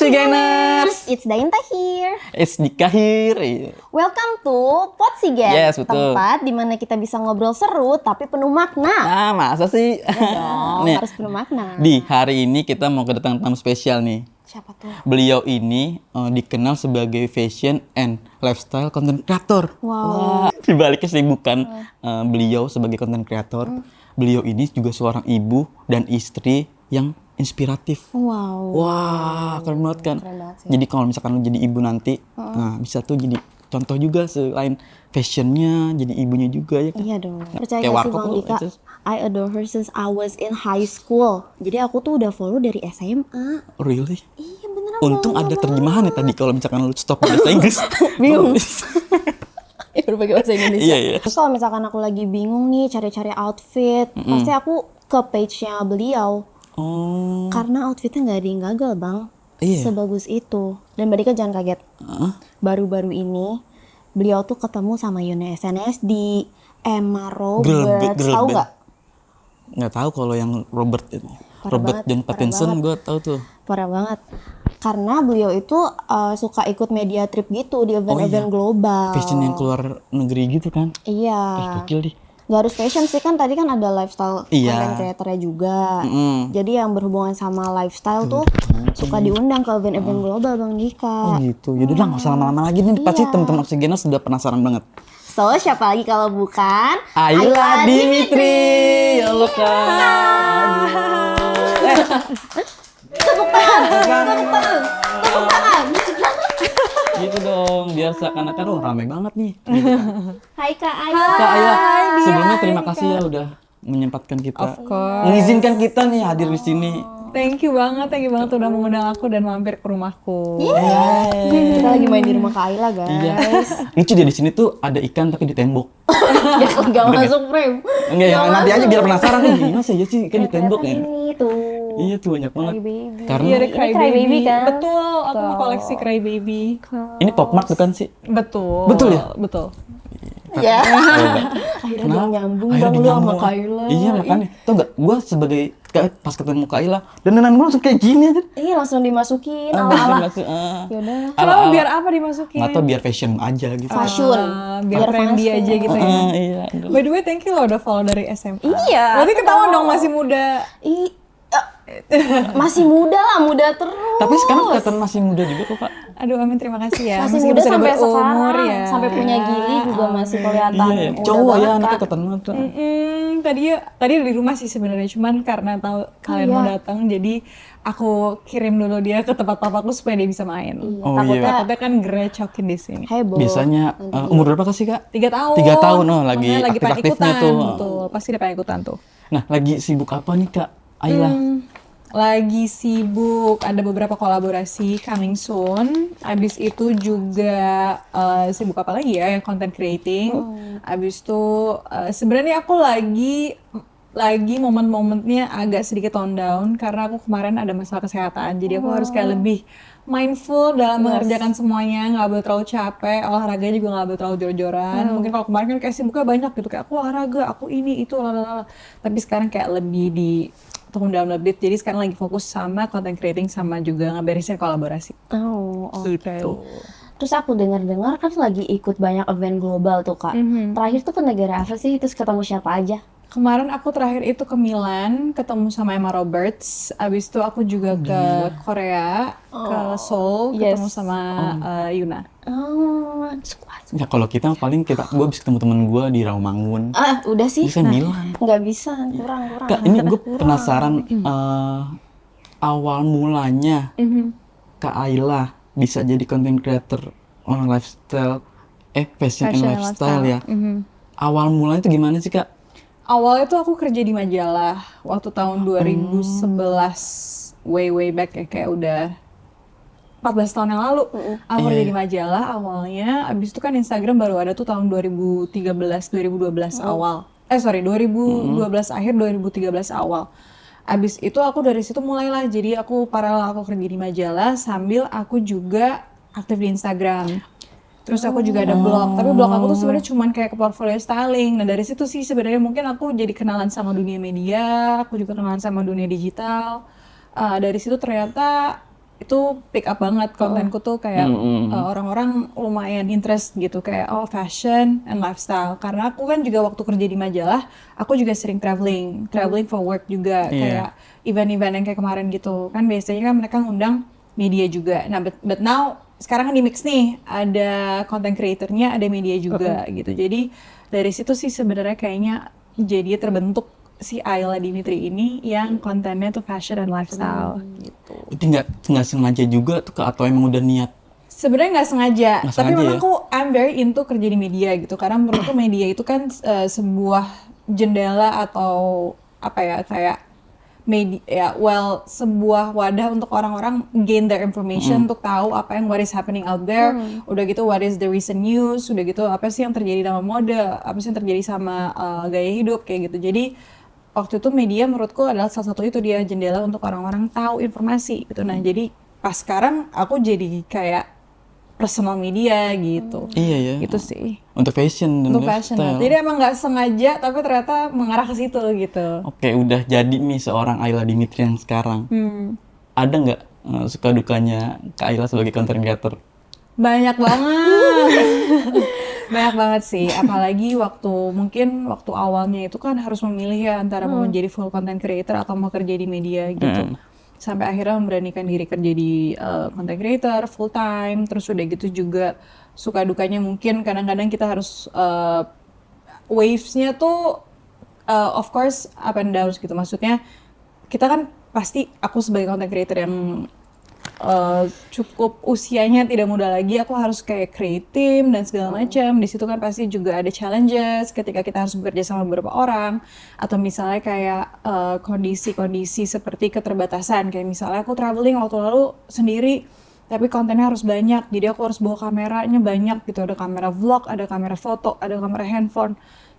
Potsigeners! It's Dainta here. It's Dika here. Welcome to Potsigen. Yes, betul. Tempat di mana kita bisa ngobrol seru tapi penuh makna. Nah, masa sih? Dong, Nih, harus penuh makna. di hari ini kita mau kedatangan tamu spesial nih. Siapa tuh? Beliau ini dikenal sebagai fashion and lifestyle content creator. Wow. Wah, di balik kesibukan beliau sebagai content creator, beliau ini juga seorang ibu dan istri yang inspiratif. Wow. Wah, keren banget kan? Keren banget sih. Jadi kalau misalkan lu jadi ibu nanti, nah bisa tuh jadi contoh juga selain fashionnya, jadi ibunya juga ya kan? Iya dong. Percaya Kayak gak sih warkop Bang lu, Dika? itu. I adore her since I was in high school. Jadi aku tuh udah follow dari SMA. Really? Iya beneran. Untung Bang, ada Bang. terjemahan ya tadi kalau misalkan lu stop bahasa Inggris. Bingung. Ya berbagai bahasa Indonesia. Iya, iya. Terus kalau misalkan aku lagi bingung nih cari-cari outfit, pasti aku ke page-nya beliau. Oh. Karena outfitnya nggak ada yang gagal, Bang. Iya. Sebagus itu. Dan Mbak Dika jangan kaget. Baru-baru ini beliau tuh ketemu sama Yuna SNSD, Emma Roberts, girl tahu band. nggak? Nggak tahu kalau yang Robert ini. Parah Robert banget, John parah Pattinson banget. gue tahu tuh. Parah banget. Karena beliau itu suka ikut media trip gitu di event-event global. Fashion yang keluar negeri gitu kan. Iya. Gokil deh. Gak harus fashion sih, kan tadi kan ada lifestyle Iya. content creator-nya juga. Mm-mm. Jadi yang berhubungan sama lifestyle tuh suka diundang ke event-event global, Bang Oh Dika. gitu. Yaudah lah nggak usah lama-lama lagi nih. Pasti Iya. teman-teman Oksigeners sudah penasaran banget. So, siapa lagi kalau bukan Ayla Dimitri. Ya Allah Kak. Tepuk tangan, tepuk tangan, tepuk tangan. Gitu dong. Biar seakan-akan rame banget nih. Gitu kan. Hai Kak Ayla. Kak Ayla, Dia, sebelumnya terima Dika. kasih ya udah menyempatkan kita. Of course. Mengizinkan kita nih hadir di sini. Thank you banget udah mengundang aku dan mampir ke rumahku. Kita lagi main di rumah Kak Ayla, guys. Iya. Lucu dia di sini tuh ada ikan tapi di tembok. Ya nggak masuk frame. Enggak ya, nanti aja biar penasaran nih. Gimana sih sih ikan di tembok ya? Ini tuh. Iya tuh banyak banget. Baby. Karena Iya, ada Ini Crybaby kan? Betul, aku koleksi Crybaby. ini Pop Mart bukan sih? Betul. Betul ya? Betul. Ya. Oh, Akhirnya dia nyambung Akhirnya bang lu dia sama nyambung. Kak Ayla. Iya makanya. Tau gak, gue sebagai pas ketemu Kak Ayla, dandanan gue langsung kayak gini aja. Iya langsung dimasukin Langsung ala-ala. masuk, Yaudah. Kenapa biar apa dimasukin? Nggak tau biar fashion aja gitu. Fashion. Biar trendy fashion. aja gitu ya. Iya. By the way, thank you loh udah follow dari SMA. Iya. Berarti ketahuan dong masih muda. Masih muda lah, muda terus. Tapi sekarang kelihatan masih muda juga kok Kak. Aduh, amin, terima kasih ya. masih Meskipun muda sudah sampai berumur sekarang. ya. Sampai punya gili juga masih kelihatan. Iya, muda cowok ya banget, anaknya Kak. kelihatan banget tuh. Tadi di rumah sih sebenarnya, cuman karena tahu kalian mau datang, jadi aku kirim dulu dia ke tempat papaku supaya dia bisa main. Iya, Oh, takutnya iya. Takutnya kan gerecokin di sini. heboh. Biasanya umur berapa sih Kak? 3 tahun. 3 tahun, oh lagi Makanya pengen aktif-aktifnya ikutan, tuh. Betul, pasti dia pengen ikutan tuh. Nah lagi sibuk apa nih Kak Ayla? Lagi sibuk, ada beberapa kolaborasi coming soon. Abis itu juga sibuk apa lagi ya, yang content creating. Abis itu sebenarnya aku lagi momen-momennya agak sedikit tone down karena aku kemarin ada masalah kesehatan. Jadi aku harus kayak lebih mindful dalam mengerjakan semuanya, nggak boleh terlalu capek, olahraganya juga nggak boleh terlalu jor-joran. Mungkin kalau kemarin kan kayak sibuknya banyak gitu, kayak aku olahraga, aku ini itu lalala. Tapi sekarang kayak lebih di tone down a bit. Jadi sekarang lagi fokus sama content creating sama juga ngeberesin kolaborasi. Oh, oke. Gitu. Terus aku dengar-dengar kan lagi ikut banyak event global tuh Kak. Terakhir tuh ke negara apa sih? Terus ketemu siapa aja? Kemarin aku terakhir itu ke Milan, ketemu sama Emma Roberts. Abis itu aku juga ke Korea, ke Seoul, ketemu sama Yuna. Oh, Ya kalau kita paling gue bisa ketemu temen gue di Rawamangun. udah sih. Bisa Milan. Nggak bisa, kurang. Kak ini gue penasaran awal mulanya Kak Ayla bisa jadi content creator lifestyle, fashion and lifestyle ya. Awal mulanya itu gimana sih Kak? Awalnya tuh aku kerja di majalah waktu tahun 2011, way back ya, kayak udah 14 tahun yang lalu. Aku kerja di majalah awalnya, abis itu kan Instagram baru ada tuh tahun 2013-2012 awal. 2012 akhir 2013 awal. Abis itu aku dari situ mulailah, jadi aku paralel aku kerja di majalah sambil aku juga aktif di Instagram. Terus aku juga ada blog, tapi blog aku tuh sebenarnya cuman kayak ke portfolio styling. Nah dari situ sih sebenarnya mungkin aku jadi kenalan sama dunia media, aku juga kenalan sama dunia digital. Dari situ ternyata itu pick up banget kontenku tuh kayak orang-orang lumayan interest gitu kayak fashion and lifestyle karena aku kan juga waktu kerja di majalah aku juga sering traveling for work juga kayak event-event yang kayak kemarin gitu kan biasanya kan mereka ngundang media juga. Nah but now sekarang kan di mix nih ada content creatornya ada media juga gitu jadi dari situ sih sebenarnya kayaknya jadi terbentuk si Ayla Dimitri ini yang kontennya tuh fashion dan lifestyle gitu. Itu nggak sengaja juga tuh atau emang udah niat? Sebenarnya nggak sengaja, tapi memang ya? I'm very into kerja di media gitu karena menurutku media itu kan sebuah jendela atau apa ya kayak media sebuah wadah untuk orang-orang gain their information untuk tahu apa yang what is happening out there, udah gitu what is the recent news, udah gitu apa sih yang terjadi sama mode, apa sih yang terjadi sama gaya hidup kayak gitu. Jadi waktu itu media menurutku adalah salah satu itu dia jendela untuk orang-orang tahu informasi gitu. Nah jadi pas sekarang aku jadi kayak personal media gitu. Iya ya. Itu sih. Untuk fashion dan Untuk fashion. lifestyle. Jadi emang nggak sengaja tapi ternyata mengarah ke situ gitu. Oke, udah jadi nih seorang Ayla Dimitri yang sekarang. Ada nggak suka dukanya Kak Ayla sebagai content creator? Banyak banget. Banyak banget sih, apalagi mungkin waktu awalnya itu kan harus memilih ya antara mau menjadi full content creator atau mau kerja di media gitu. Sampai akhirnya memberanikan diri kerja di content creator full time, terus udah gitu juga suka dukanya mungkin kadang-kadang kita harus wavesnya tuh of course up and downs gitu. Maksudnya kita kan pasti aku sebagai content creator yang cukup usianya tidak muda lagi, aku harus kayak create team dan segala macam. Di situ kan pasti juga ada challenges ketika kita harus bekerja sama beberapa orang atau misalnya kayak kondisi-kondisi seperti keterbatasan kayak misalnya aku traveling waktu lalu sendiri tapi kontennya harus banyak jadi aku harus bawa kameranya banyak gitu, ada kamera vlog, ada kamera foto, ada kamera handphone.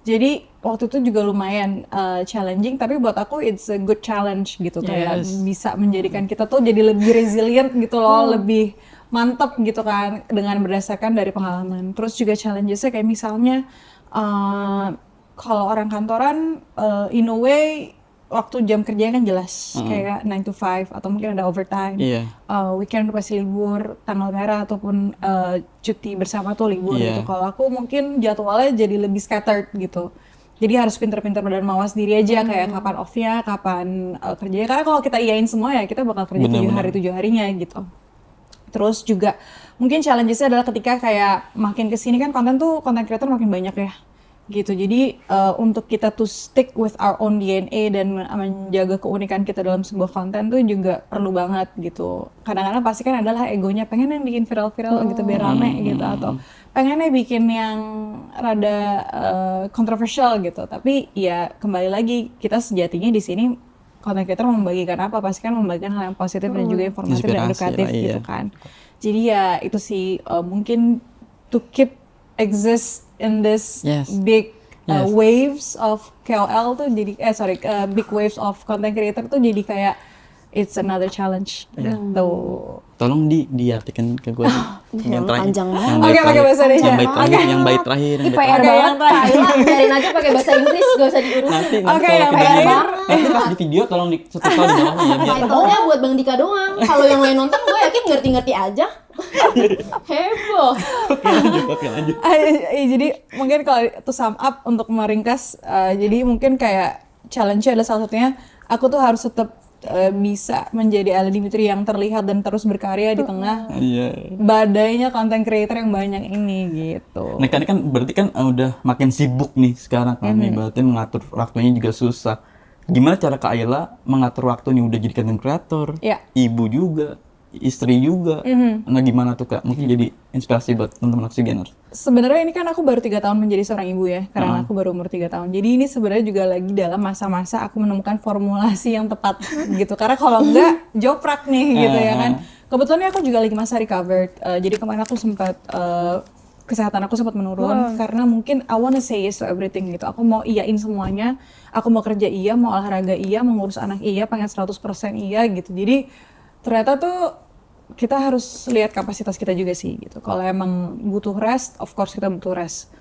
Jadi waktu itu juga lumayan challenging, tapi buat aku it's a good challenge gitu kayak bisa menjadikan kita tuh jadi lebih resilient gitu loh, lebih mantap gitu kan dengan berdasarkan dari pengalaman. Terus juga challengesnya kayak misalnya kalau orang kantoran in a way waktu jam kerjanya kan jelas kayak 9 to 5 atau mungkin ada overtime. Weekend pasti libur, tanggal merah ataupun cuti bersama tuh libur gitu. Kalau aku mungkin jadwalnya jadi lebih scattered gitu. Jadi harus pinter-pinter dan mawas diri aja kayak kapan off-nya, kapan kerjanya. Karena kalau kita iyain semua ya kita bakal kerja 7 hari 7 harinya gitu. Terus juga mungkin challenges-nya adalah ketika kayak makin kesini kan content creator makin banyak ya. Gitu. Jadi untuk kita to stick with our own DNA dan menjaga keunikan kita dalam sebuah konten tuh juga perlu banget gitu. Kadang-kadang pasti kan adalah egonya pengen yang bikin viral-viral gitu biar rame gitu atau pengennya bikin yang rada kontroversial gitu. Tapi ya kembali lagi kita sejatinya di sini content creator membagikan apa? Pasti kan membagikan hal yang positif dan juga informatif dan edukatif gitu kan. Jadi ya itu sih mungkin to keep exist in this big waves of KOL tuh jadi big waves of content creator tuh jadi kayak it's another challenge gitu. Tolong diartikan ke gue yang terakhir. Panjang banget. Oke, pakai bahasa Indonesia. Yang bait terakhir. PR yang terakhir. Biarin aja pakai bahasa Inggris, gak usah diurus. Nanti Oke, kalau yang kita terakhir. nanti pas di video tolong disetel di bawahnya ya biar Title-nya buat Bang Dika doang. Kalau yang lain nonton gue yakin ngerti-ngerti aja. Heboh. Oke, lanjut. Jadi mungkin kalau to sum up untuk meringkas, jadi mungkin kayak challenge-nya adalah salah satunya aku tuh harus tetap bisa menjadi Ayla Dimitri yang terlihat dan terus berkarya di tengah badainya content creator yang banyak ini gitu. Nah kan berarti kan udah makin sibuk nih sekarang kan nih, berarti mengatur waktunya juga susah. Gimana cara Kak Ayla mengatur waktu nih udah jadi content creator, ibu juga, istri juga. Nah gimana tuh Kak? Mungkin jadi inspirasi buat teman-teman Oxygeners. Sebenarnya ini kan aku baru 3 tahun menjadi seorang ibu ya, karena aku baru umur 3 tahun. Jadi ini sebenarnya juga lagi dalam masa-masa aku menemukan formulasi yang tepat gitu. Karena kalau enggak joprak nih gitu ya kan. Kebetulan aku juga lagi masa recovered. Jadi kemarin aku sempat kesehatan aku sempat menurun karena mungkin I wanna say yes to everything gitu. Aku mau iyain semuanya. Aku mau kerja iya, mau olahraga iya, mau ngurus anak iya, pengen 100% iya gitu. Jadi ternyata tuh kita harus lihat kapasitas kita juga sih gitu. Kalau emang butuh rest, of course kita butuh rest.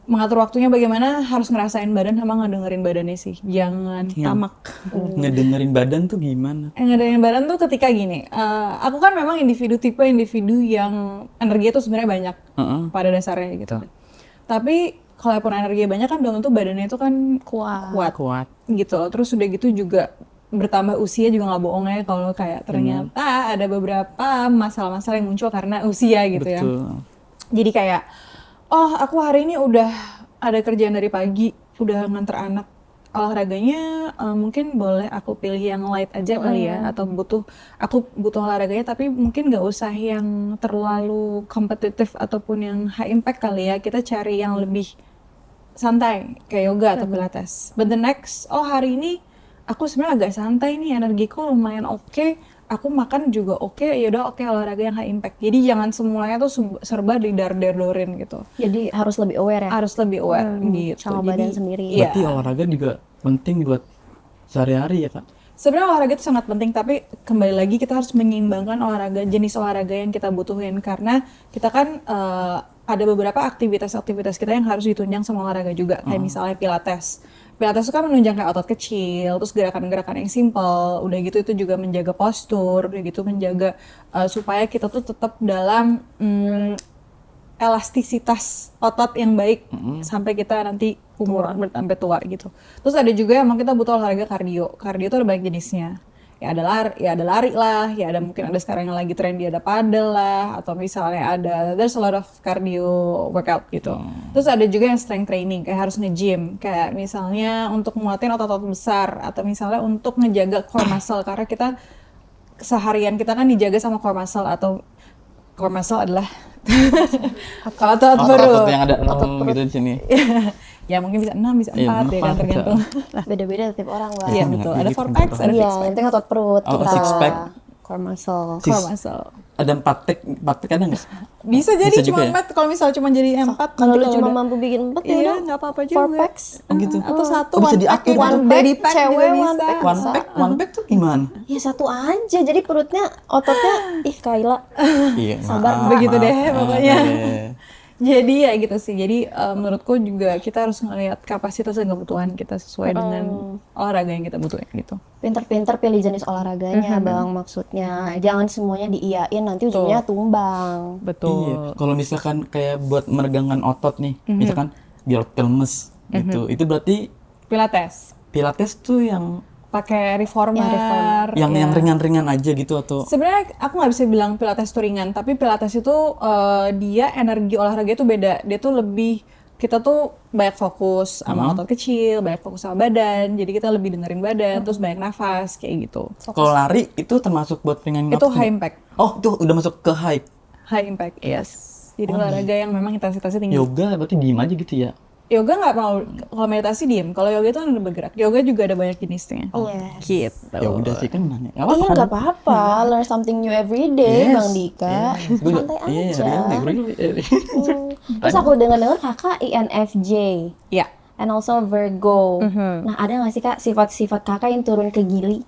mengatur waktunya bagaimana harus ngerasain badan sama ngedengerin badannya sih. Jangan tamak. Ngedengerin badan tuh gimana? Ngedengerin badan tuh ketika gini, aku kan memang tipe individu yang energinya tuh sebenarnya banyak pada dasarnya gitu. Tapi kalaupun energinya banyak kan belum tentu badannya itu kan kuat gitu. Terus udah gitu juga bertambah usia juga nggak bohong ya kalau kayak ternyata ada beberapa masalah-masalah yang muncul karena usia gitu. Betul. Ya. Jadi kayak aku hari ini udah ada kerjaan dari pagi, udah nganter anak, olahraganya mungkin boleh aku pilih yang light aja kali ya, atau aku butuh olahraganya tapi mungkin nggak usah yang terlalu kompetitif ataupun yang high impact kali ya, kita cari yang lebih santai kayak yoga atau pilates. But the next, hari ini aku sebenarnya agak santai nih, energiku lumayan oke. Aku makan juga oke, yaudah oke, olahraga yang high impact. Jadi jangan semuanya tuh serba didar-dorin gitu. Jadi harus lebih aware ya? Harus lebih aware gitu. Sama badan sendiri. Berarti olahraga juga penting buat sehari-hari ya Kak? Sebenarnya olahraga itu sangat penting, tapi kembali lagi kita harus menyeimbangkan jenis olahraga yang kita butuhin. Karena kita kan ada beberapa aktivitas kita yang harus ditunjang sama olahraga juga. Kayak misalnya pilates. Pilates itu kan menunjang kayak otot kecil, terus gerakan-gerakan yang simple, udah gitu itu juga menjaga postur, udah gitu menjaga supaya kita tuh tetap dalam elastisitas otot yang baik sampai kita nanti umur sampai tua gitu. Terus ada juga emang kita butuh olahraga kardio. Kardio itu ada banyak jenisnya. Ya ada lari lah, ya ada mungkin ada sekarang yang lagi trendy ada padel lah, atau misalnya there's a lot of cardio workout gitu. Terus ada juga yang strength training, kayak harus nge-gym, kayak misalnya untuk nguatin otot-otot besar, atau misalnya untuk ngejaga core muscle, karena kita seharian kita kan dijaga sama core muscle, atau core muscle adalah otot perut. Otot yang ada gitu di sini. Ya mungkin bisa 6, bisa 4 ya kan tergantung. Beda-beda tiap orang lah. Iya betul, ada 4 packs, ada 6 packs. Yang penting otot perut kita. 6 pack. Core muscle. Ada 4 pack ada nggak? Bisa jadi cuma 4, kalau misalnya cuma jadi 4. Kalau lu cuma mampu bikin 4 ya udah nggak apa-apa juga. 4 packs. Gitu. Atau 1 bisa diatur. One baby pack, cewek bisa. One pack tuh gimana? Ya 1 aja, jadi perutnya, ototnya, Kayla. Iya. Sabar, begitu deh pokoknya. Jadi ya gitu sih. Jadi menurutku juga kita harus ngelihat kapasitas dan kebutuhan kita sesuai dengan olahraga yang kita butuhin gitu. Pinter-pinter pilih jenis olahraganya, Bang, maksudnya. Jangan semuanya diiyain, nanti ujungnya tumbang. Betul. Iya. Kalau misalkan kayak buat meregangkan otot nih, misalkan biar lemes gitu. Itu berarti Pilates. Pilates tuh yang pakai reformer, yang ringan-ringan aja gitu atau sebenarnya aku nggak bisa bilang pilates itu ringan, tapi pilates itu dia energi olahraga itu beda, dia tuh lebih kita tuh banyak fokus sama otot kecil, banyak fokus sama badan, jadi kita lebih dengerin badan, terus banyak nafas kayak gitu. Kalau lari itu termasuk buat ringan itu high impact. Oh itu udah masuk ke high impact, yes. Jadi olahraga yang memang intensitasnya tinggi. Yoga berarti diem aja gitu ya? Yoga nggak mau, kalau meditasi diem. Kalau yoga itu kan udah bergerak. Yoga juga ada banyak jenisnya. Gitu. Ya udah sih kan nanya. Iya nggak apa-apa. Learn something new every day, Bang Dika. Santai aja. Terus aku dengar kakak INFJ. Iya. And also Virgo. Nah ada nggak sih Kak sifat-sifat kakak yang turun ke Gili?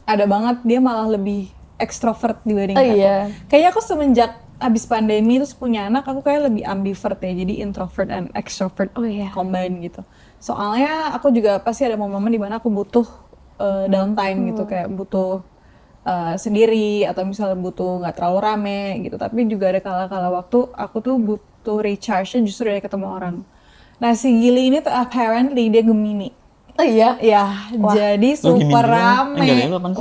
Ada banget. Dia malah lebih ekstrovert dibanding aku. Iya. Kayaknya aku semenjak abis pandemi terus punya anak, aku kayak lebih ambivert ya, jadi introvert and extrovert combine gitu. Soalnya aku juga pasti ada momen-momen di mana aku butuh downtime gitu, kayak butuh sendiri atau misalnya butuh nggak terlalu rame gitu. Tapi juga ada kala-kala waktu aku tuh butuh recharge-nya justru dari ketemu orang. Nah si Gili ini tuh apparently dia Gemini. Oh iya? Ya, jadi super rame.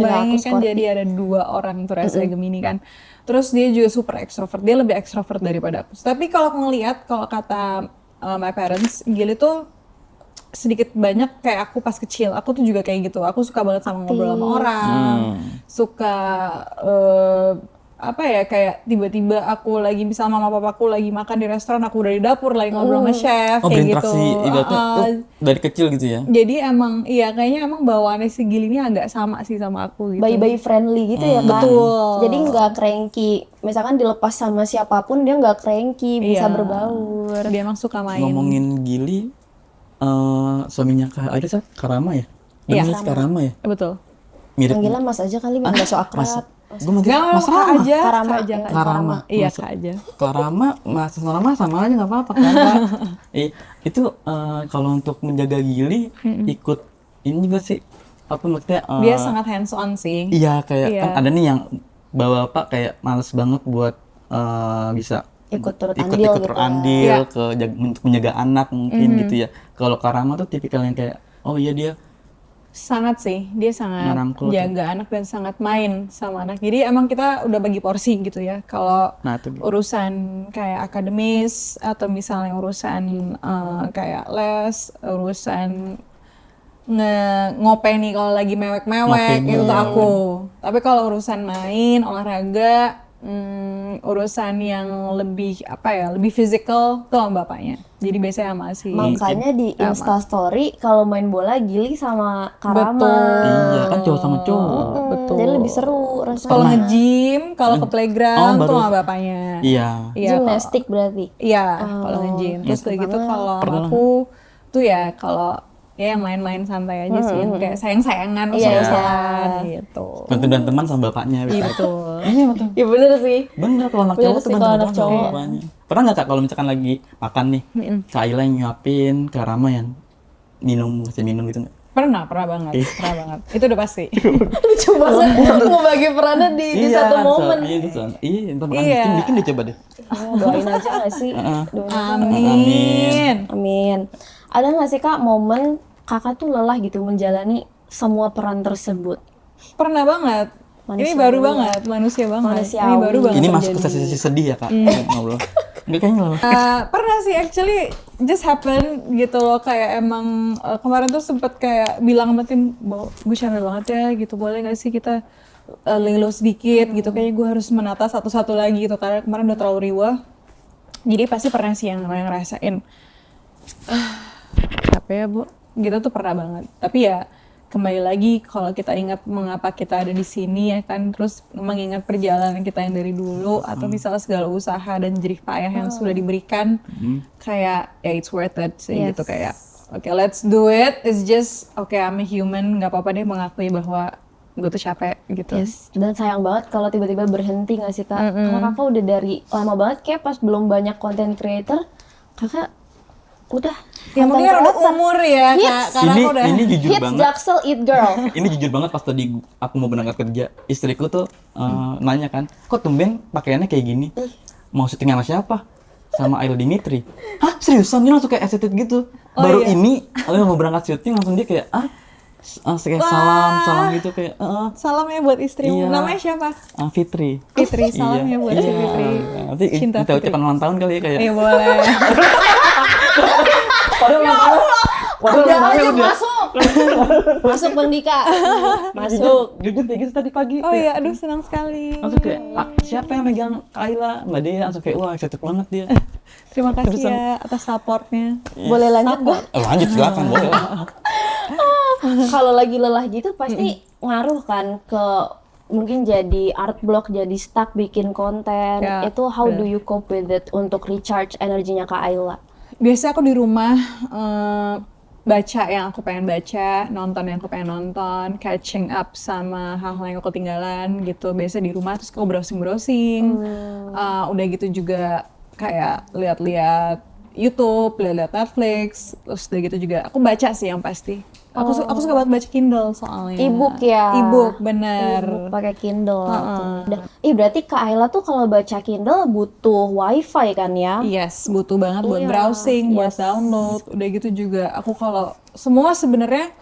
Bayangin kan jadi ada 2 orang tuh rasanya Gemini kan. Terus dia juga super ekstrovert, dia lebih ekstrovert daripada aku. Tapi kalau aku ngeliat, kalau kata my parents, Gili tuh sedikit banyak kayak aku pas kecil. Aku tuh juga kayak gitu, aku suka banget sama ngobrol sama orang. Suka apa ya, kayak tiba-tiba aku lagi misalnya mama papaku lagi makan di restoran, aku udah di dapur lagi ngobrol sama chef kayak gitu. Dari kecil gitu ya. Jadi emang iya kayaknya emang bawaannya si Gili ini agak sama sih sama aku gitu. Bayi-bayi friendly gitu ya Kak. Betul. Jadi nggak cranky. Misalkan dilepas sama siapapun dia nggak cranky, bisa berbaur. Dia emang suka main. Ngomongin Gili, suaminya Kak Karama ya? Iya, Karama ya? Betul. Mirip. Panggilan Mas aja kali, nggak so akrab. Gue manggil Nggak, Mas Kak Rama. aja. Karama. Kak aja. Kak. Karama. Iya, Mas- Kak aja. Karama, Mas Rama sama aja nggak apa-apa kan? Kak? Itu kalau untuk menjaga Gili ikut ini juga sih apa maksudnya? Dia sangat hands on sih. Iya kayak Iya. kan ada nih yang bapak kayak males banget buat bisa Ikut turut ikut andil gitu turut ya. andil Iya. untuk menjaga anak mungkin gitu ya. Kalau Karama tuh tipikal yang kayak oh iya dia Sangat sih, dia sangat Merangkul tuh. jaga anak dan sangat main sama anak. Jadi emang kita udah bagi porsi gitu ya. Kalau nah itu urusan kayak akademis atau misalnya urusan kayak les, urusan ngopeni kalau lagi mewek-mewek Ngopeni, itu tuh ya. aku. Tapi kalau urusan main, olahraga, urusan yang lebih apa ya, lebih physical tuh sama bapaknya. Jadi biasanya sama si Makanya di Instastory kalau main bola Gili sama Karama. Betul. iya kan cowok sama cowok. Betul. Jadi lebih seru rasanya. Kalau nge-gym, kalau ke playground baru- tuh sama bapaknya. Iya. Iya, Gimnastik berarti. Iya, kalau nge-gym. Terus kayak gitu kalau sama aku tuh ya kalau ya yang main-main santai aja sih, yang kayak sayang-sayangan, usul-usulan gitu. Bantu dan teman sama bapaknya. Iya, bisa. betul. Iya betul. Ya bener sih. Bener kalau anak Bener cowok sih, tuh kalau bantu anak sama cowok. bapaknya. Pernah nggak Kak kalau misalkan lagi makan nih, Kak Ayla yang nyuapin, Kak Rama yang ngasih minum gitu nggak? Pernah banget, pernah banget. Itu udah pasti. Lucu banget mau bagi perannya di satu momen. Iya, itu soal. Iya, ntar makan Iya. bikin deh coba deh. Ya, doain aja gak sih? Doain aja. Amin. Amin. Ada gak sih Kak momen Kakak tuh lelah gitu menjalani semua peran tersebut? Pernah banget. Ini baru banget, manusia banget. Manusiawi. Ini baru banget Ini masuk ke terjadi. sesi sedih ya Kak? Ngobrol. Enggak kayaknya lah. Pernah sih actually just happen gitu loh, kayak emang kemarin tuh sempet kayak bilang sama tim bahwa gue capek banget ya gitu, boleh gak sih kita lilo sedikit gitu, kayaknya gue harus menata satu-satu lagi gitu karena kemarin udah terlalu riwah. Jadi pasti pernah sih yang ngerasain capek ya Bu, gitu tuh pernah banget. Tapi ya kembali lagi kalau kita ingat mengapa kita ada di sini ya kan, terus mengingat perjalanan kita yang dari dulu atau misalnya segala usaha dan jerih payah yang sudah diberikan, kayak ya it's worth it sih gitu, kayak oke, let's do it, it's just I'm a human, nggak apa-apa deh mengakui bahwa gue tuh capek gitu. Yes. Dan sayang banget kalau tiba-tiba berhenti gak sih Kak? Karena Kakak udah dari lama banget kayak pas belum banyak content creator, Kakak udah Ya mungkin content udah creator. umur ya Kak, karena aku udah Ini jujur Hits banget. Jaksel Eat Girl. Ini jujur banget pas tadi aku mau berangkat kerja, istriku tuh nanya kan, kok tumben pakaiannya kayak gini? Mau syuting sama siapa? Sama Ayla Dimitri. Hah seriusan? Dia langsung kayak excited gitu. Baru ini, mau berangkat syuting langsung dia kayak kayak salam gitu kayak salam ya buat istrimu. Iya. Namanya siapa? Fitri. Fitri, salam ya buat si Fitri. Nanti Cinta kita Fitri. ucapan ulang tahun kali ya kayak. Iya boleh. Padahal ulang tahun. Padahal Udah ulang tahun aja udah. masuk. Masuk Bang Dika. Masuk. Jujur kayak gitu tadi pagi. Oh iya, aduh senang sekali. Langsung kayak siapa yang megang Kayla? Nggak dia, langsung kayak wah excited banget dia. Terima kasih ya atas supportnya. Boleh lanjut gak? Lanjut silakan boleh. Kalau lagi lelah gitu pasti ngaruh kan ke mungkin jadi art block, jadi stuck bikin konten. Ya, Itu how do you cope with it untuk recharge energinya Kak Ayla? Biasanya aku di rumah baca yang aku pengen baca, nonton yang aku pengen nonton, catching up sama hal-hal yang aku ketinggalan gitu. Biasanya di rumah terus aku browsing-browsing. Udah gitu juga kayak lihat-lihat YouTube, lihat-lihat Netflix, terus udah gitu juga aku baca sih yang pasti. Aku suka banget baca Kindle soalnya. E-book ya? E-book, bener. E-book pakai Kindle. Berarti Kak Ayla tuh kalau baca Kindle butuh wifi kan ya? Yes, butuh banget buat Iya, browsing, buat yes. download. Udah gitu juga aku kalau semua sebenarnya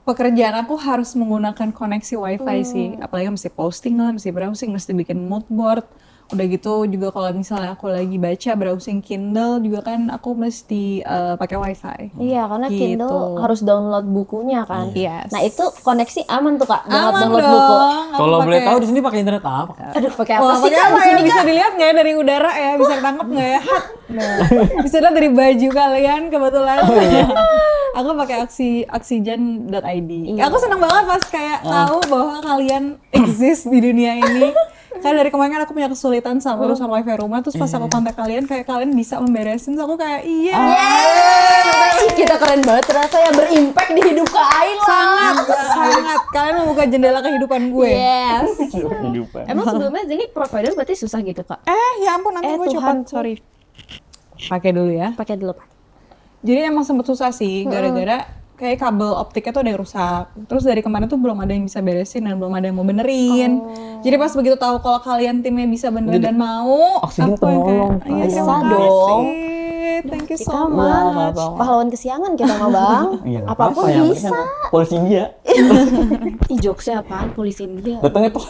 pekerjaan aku harus menggunakan koneksi wifi sih. Apalagi mesti posting lah, mesti browsing, mesti bikin mood board. Udah gitu juga kalau misalnya aku lagi baca browsing Kindle juga kan aku mesti pakai wifi. Iya, karena Gitu. Kindle harus download bukunya kan. Yes. Nah itu koneksi aman tuh Kak, Aman download dong. buku. Aku Kalau boleh pakai- tahu di sini pakai internet apa? Aduh, pakai apa Wah, sih pakai Kak apa di ya? sini Bisa Kak? dilihat nggak ya dari udara ya? Bisa ketangkep nggak ya? Nah, bisa dilihat dari baju kalian kebetulan. Aku pakai oxygen.id. Aku senang banget pas kayak tahu bahwa kalian exist di dunia ini. Karena dari kemarin kan aku punya kesulitan sama urusan wifi rumah, terus pas aku kontak kalian kayak kalian bisa memberesin, terus aku kayak iya. Yeay, kita keren keren banget ternyata ya, berimpact di hidup Kak Ayla. Sangat. Kalian membuka jendela kehidupan gue. Yes. Kehidupan. Emang sebelumnya jadi provider berarti susah gitu Kak? Ya ampun, nanti gue Tuhan. copot. Sorry. Pakai dulu ya. Pakai dulu Pak. Jadi emang sempet susah sih, gara-gara kayak kabel optiknya tuh ada yang rusak. Terus dari kemarin tuh belum ada yang bisa beresin dan belum ada yang mau benerin. Jadi pas begitu tahu kalau kalian timnya bisa beneran dan mau, oksigen aku yang penolong. kayak, iya, Bisa terima kasih. dong. Thank you Kita so mah much. pahlawan kesiangan kita mah Bang. Iya, Apapun apa ya, bisa. polisi dia. Ih jokesnya apaan polisi dia? Datangnya tuh.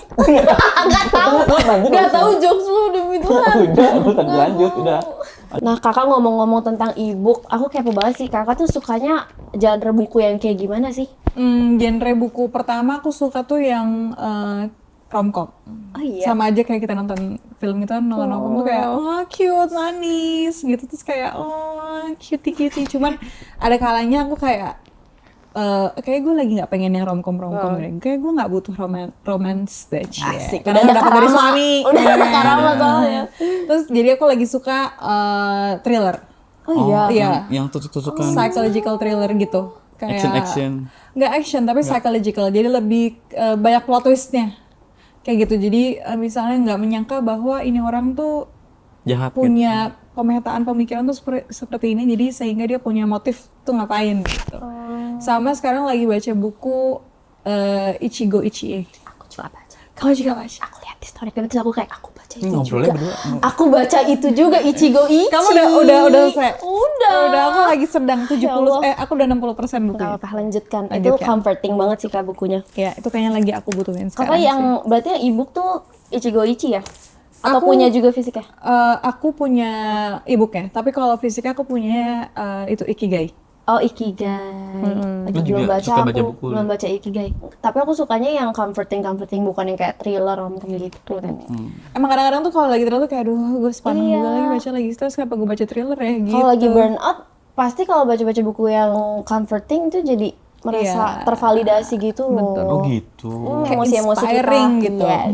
Gak tahu jokes lu demi Tuhan. Udah lanjut, udah. Nah kakak ngomong-ngomong tentang e-book, aku kepo banget sih, kakak tuh sukanya genre buku yang kayak gimana sih? Genre buku pertama aku suka tuh yang romcom. Oh iya. Sama aja kayak kita nonton film gitu kan, nonton romcom tuh kayak cute, manis gitu, terus kayak cutie. Cuman ada kalanya aku kayak kayak gue lagi nggak pengen yang romcom deh. Kayak gue nggak butuh romance deh. Asik, Karena udah ada dapat dari karama. suami. Udah ada karama soalnya. Terus jadi aku lagi suka thriller. Oh iya. Iya. Yang tusuk-tusukan. Psychological thriller gitu. Kayak Action. nggak action tapi psychological, jadi lebih banyak plot twistnya kayak gitu. Jadi misalnya nggak menyangka bahwa ini orang tuh Jahat gitu. punya pemetaan pemikiran tuh seperti ini, jadi sehingga dia punya motif tuh ngapain gitu. Sama sekarang lagi baca buku Ichigo Ichie. Aku juga baca. Kamu juga baca? Aku lihat di story terus aku kayak aku baca itu Ngobrolnya juga. berdua. Aku baca itu juga Ichigo Ichi. Kamu udah selesai? Udah, aku lagi sedang 70, Allah. aku udah 60% buku. Gak apa-apa, lanjutkan. Itu Lanjutkan. comforting banget sih Kak bukunya. Ya, itu kayaknya lagi aku butuhin sekarang. Kakak yang berarti yang e-book tuh Ichigo Ichi ya? Atau punya juga fisiknya? Aku punya e-booknya, tapi kalau fisiknya aku punya itu Ikigai. Oh Ikigai. Lagi Lu belum juga baca suka baca aku, buku? belum baca Ikigai. Tapi aku sukanya yang comforting bukan yang kayak thriller romcom gitu. Emang kadang-kadang tuh kalau lagi thriller tuh kayak aduh gue sepaneng Iya. juga lagi baca lagi, terus kenapa gue baca thriller ya gitu. Kalau lagi burn out, pasti kalau baca-baca buku yang comforting itu jadi merasa Iya. tervalidasi gitu loh. Oh gitu. Kayak Emosi-emosi kita. inspiring gitu. Yes.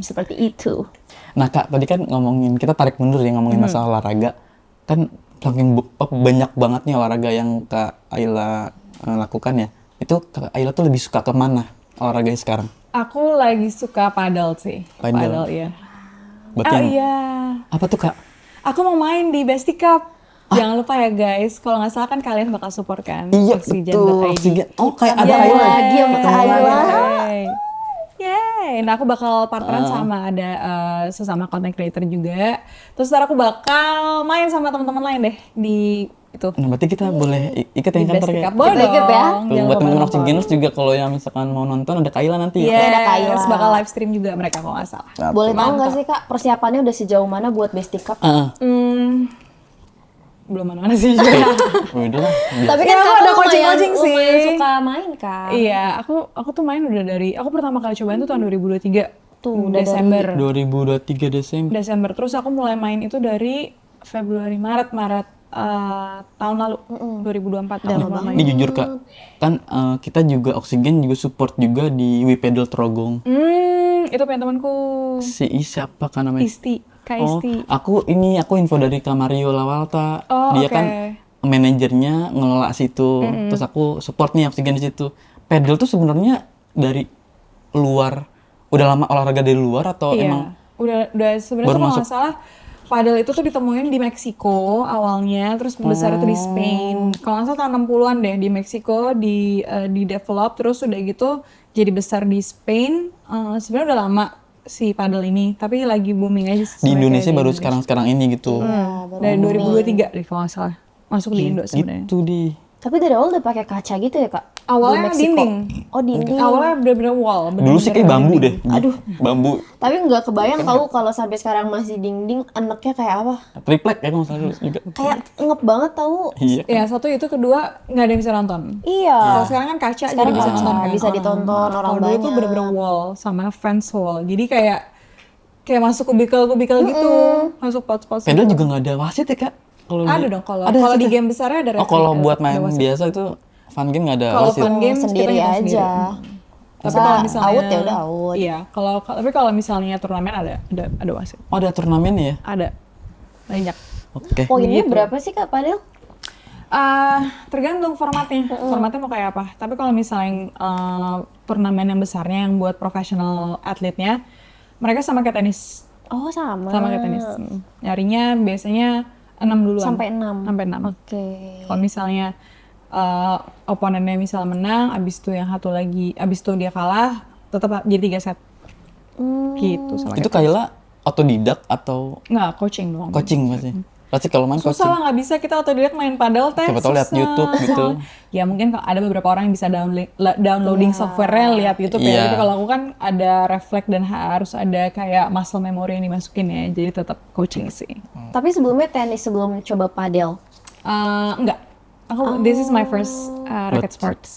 Seperti itu. Nah Kak, tadi kan ngomongin, kita tarik mundur ya ngomongin masalah olahraga. Kan saking banyak banget nih olahraga yang Kak Ayla lakukan ya. Itu Kak Ayla tuh lebih suka kemana olahraganya sekarang? Aku lagi suka paddle sih. Paddle. Iya. Berarti yang- Iya. Apa tuh Kak? Aku mau main di Besti Cup. Jangan lupa ya guys, kalau nggak salah kan kalian bakal support kan? Iya betul. Oxygen.id. Oksigen. Oh kayak ada Iya, Ayla. lagi sama Kak Ayla. Yeay, nah aku bakal partneran sama ada sesama content creator juga. Terus ntar aku bakal main sama teman-teman lain deh di itu. Nah berarti kita boleh ikut yang Di kantor Besti ya? Cup. Boleh Kita ikut ya. dong. Tuh, Jangan buat temen-temen lupa Oksigeners juga kalau yang misalkan mau nonton ada Kak Ayla nanti Iya, ya. Ada Kak Ayla. terus bakal live stream juga mereka kalau nggak salah. Boleh tahu nggak sih Kak persiapannya udah sejauh mana buat Besti Cup? Belum mana-mana sih juga. Udah lah. Tapi Ya, kan aku Kakak ada coaching sih. lumayan suka main kan? Iya, aku tuh main udah dari aku pertama kali cobain tuh tahun 2023. Tuh, udah Desember. 2023 Desember. Desember. Terus aku mulai main itu dari Februari, Maret tahun lalu 2024 aku mulai main. Ini jujur Kak, kan kita juga Oksigen juga support juga di Wipedal Trogong. Itu punya temanku Si siapa kan namanya? Isti, Kak Oh, Isti. aku info dari Kak Mario Lawalta. Oh, Dia oke. kan manajernya ngelola situ. Terus aku support nih Oksigen di situ. Pedal tuh sebenarnya dari luar, udah lama olahraga dari luar atau Iya, emang udah sebenarnya baru tuh kalau masuk? nggak salah padel itu tuh ditemuin di Meksiko awalnya, terus besar itu di Spain. Kalau nggak salah tahun 60-an deh di Meksiko di develop, terus udah gitu jadi besar di Spain. Sebenarnya udah lama si padel ini, tapi lagi booming aja sih di sebenarnya Indonesia kayak baru sekarang-sekarang ini gitu? dari 2023 deh kalau nggak salah masuk di Indo sebenarnya. Gitu di. Tapi dari awal udah pakai kaca gitu ya Kak? Awalnya Di Meksiko. dinding. Oh dinding. Awalnya bener-bener wall. Dulu sih kayak bambu deh. Aduh. Bambu. Tapi nggak kebayang tahu kalau sampai sekarang masih dinding, enaknya kayak apa? Triplek ya kalau nggak salah dulu juga. Kayak ngep banget tahu. Iya. Ya satu itu, kedua nggak ada yang bisa nonton. Iya. Kalau sekarang kan kaca Sekarang jadi bisa kaca, nonton. bisa ditonton orang Kalau dulu tuh banyak. bener-bener wall sama fans wall. Jadi kayak masuk kubikel gitu, masuk pot-pot. Pedal juga nggak ada wasit ya Kak? Kalau Ada di- dong kalau ada di wasit ya? game besarnya ada Oh kalau referee, buat ada main wasit. biasa itu fun game nggak ada Kalau wasit. fun game sendiri kita hitung aja. Tapi Bisa kalau misalnya out ya udah out. Iya, tapi kalau misalnya turnamen ada wasit. Oh ada turnamen ya? Ada. Banyak. Oke. Poinnya Gitu. berapa sih Kak Padel? Tergantung formatnya. Formatnya mau kayak apa. Tapi kalau misalnya turnamen yang besarnya yang buat profesional atletnya, mereka sama kayak tenis. Oh, sama. Sama kayak tenis. Nyarinya biasanya 6 duluan. Sampai 6. Sampai 6. Oke. Kalau misalnya oponennya misal menang, abis itu yang satu lagi, abis itu dia kalah, tetap jadi 3 set. Gitu sama Itu kayak Kayla otodidak atau nggak, coaching doang. coaching pasti? Pasti kalau main Susah coaching. lah, nggak bisa kita otodidak main padel teh. Siapa tahu lihat susah. YouTube gitu. Ya mungkin ada beberapa orang yang bisa downloading software-nya lihat YouTube ya. Iya. Tapi kalau aku kan ada refleks dan harus ada kayak muscle memory yang dimasukin ya. Jadi tetap coaching sih. Tapi sebelumnya tenis, sebelum coba padel. Enggak. This is my first racket sports.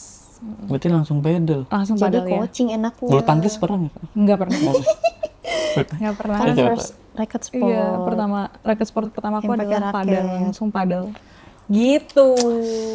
Berarti langsung pedal. Langsung Jadi padel ya. coaching enaknya. Bulu tangkis pernah nggak? Enggak pernah. Enggak pernah. Iya, siapa First racket sport. Iya, racket sport pertama aku Yang pakai adalah raket. padel, langsung padel. Gitu.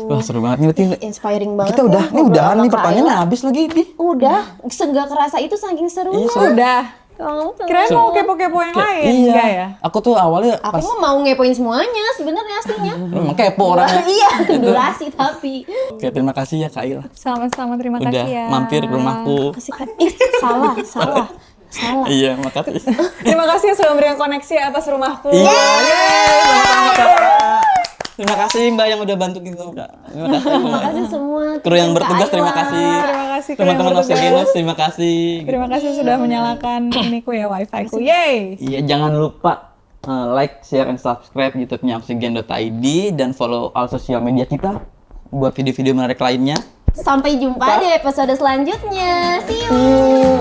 Wah seru banget nih berarti. Inspiring banget. Kita udah, ya, ini ngobrol udahan sama nih Kak pertanyaannya Ayla. habis lagi nih. Udah, nggak kerasa itu saking serunya. Udah. Kamu tuh. Kirain mau kepo-kepo yang lain, Iya. enggak ya? Aku tuh awalnya Aku pas mah mau ngepoin semuanya sebenarnya aslinya. emang kepo orangnya. Iya, durasi tapi. Oke, terima kasih ya Kak Ila. Sama-sama, terima Udah kasih ya. mampir ke rumahku. Kasih kan. Salah. Iya, makasih. Terima kasih sudah memberikan koneksi atas rumahku. Iya. Sama-sama, Kak. Terima kasih Mbak yang udah bantu gitu, Kak. Terima kasih. Terima kasih semua. Kru yang bertugas terima kasih. Terima kasih kru yang Teman-teman bertugas. Osegenos terima kasih. Terima kasih sudah menyalakan iniku ya, wifi ku. Yeay. Iya, jangan lupa like, share, and subscribe YouTube-nya oksigen.id dan follow all sosial media kita buat video-video menarik lainnya. Sampai jumpa di episode selanjutnya. See you.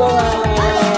Bye.